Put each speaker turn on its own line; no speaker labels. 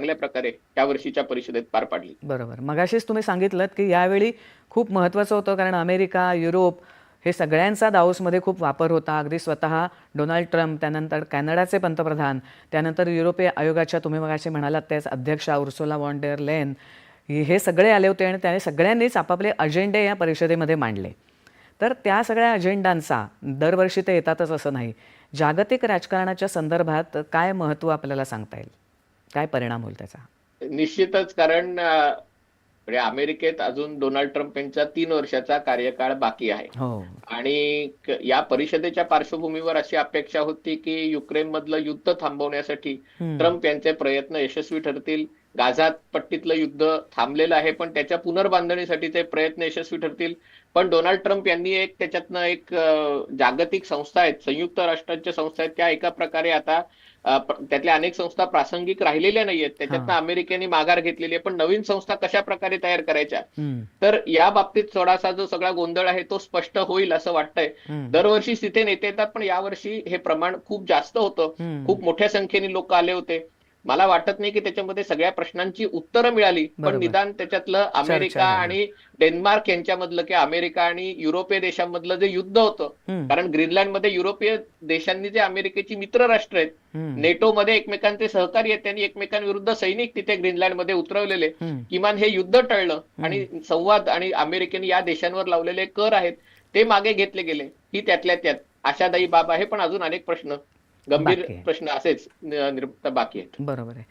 चांगल्या प्रकारे या वर्षीच्या परिषदेत पार पाडली.
बरोबर. मगाशीच तुम्ही सांगितलं की यावेळी खूप महत्त्वाचं होतं, कारण अमेरिका, युरोप हे सगळ्यांचा दावोसमध्ये खूप वापर होता. अगदी स्वतः डोनाल्ड ट्रम्प, त्यानंतर कॅनडाचे पंतप्रधान, त्यानंतर युरोपीय आयोगाच्या तुम्ही मगाशी म्हणालात त्याच अध्यक्षा उर्सुला वॉन डेर लेन, हे सगळे आले होते आणि त्याने सगळ्यांनीच आपापले अजेंडे या परिषदेमध्ये मांडले. तर त्या सगळ्या अजेंडांचा दरवर्षी ते येतातच असं नाही, जागतिक राजकारणाच्या संदर्भात काय महत्त्व आपल्याला सांगता येईल? काय परिणाम होईल त्याचा?
निश्चितच, कारण म्हणजे अमेरिकेत अजून डोनाल्ड ट्रम्प यांचा 3 वर्षाचा कार्यकाळ बाकी आहे.
हो.
आणि या परिषदेच्या पार्श्वभूमीवर अशी अपेक्षा होती की युक्रेन मधलं युद्ध थांबवण्यासाठी ट्रम्प यांचे प्रयत्न यशस्वी ठरतील. गाझा पट्टीतलं युद्ध थांबलेलं आहे, पण त्याच्या पुनर्बांधणीसाठी ते प्रयत्न यशस्वी ठरतील. पण डोनाल्ड ट्रम्प यांनी त्याच्यातनं एक जागतिक संस्था आहेत, संयुक्त राष्ट्रांच्या संस्था आहेत, त्या एका प्रकारे आता त्यातल्या अनेक संस्था प्रासंगिक राहिलेल्या नाहीयेत, त्याच्यातनं अमेरिकेने माघार घेतलेली आहे. पण नवीन संस्था कशा प्रकारे तयार करायच्या, तर या बाबतीत थोडासा जो सगळा गोंधळ आहे तो स्पष्ट होईल असं वाटतंय. दरवर्षी तिथे नेते येतात, पण यावर्षी हे प्रमाण खूप जास्त होतं. खूप मोठ्या संख्येने लोक आले होते. मला वाटत नाही की त्याच्यामध्ये सगळ्या प्रश्नांची उत्तरं मिळाली, पण निदान त्याच्यातलं अमेरिका आणि डेन्मार्क यांच्यामधलं किंवा अमेरिका आणि युरोपीय देशांमधलं जे युद्ध होतं, कारण ग्रीनलँडमध्ये युरोपीय देशांनी जे अमेरिकेची मित्र राष्ट्र आहेत, नेटोमध्ये एकमेकांचे सहकारी आहेत, त्यांनी एकमेकांविरुद्ध सैनिक तिथे ग्रीनलँडमध्ये उतरवलेले, किमान हे युद्ध टळलं आणि संवाद आणि अमेरिकेने या देशांवर लावलेले कर आहेत ते मागे घेतले गेले. ही त्यातल्या त्यात आशादायी बाब आहे, पण अजून अनेक प्रश्न, गंभीर प्रश्न असेच बाकी आहेत.
बरोबर आहे.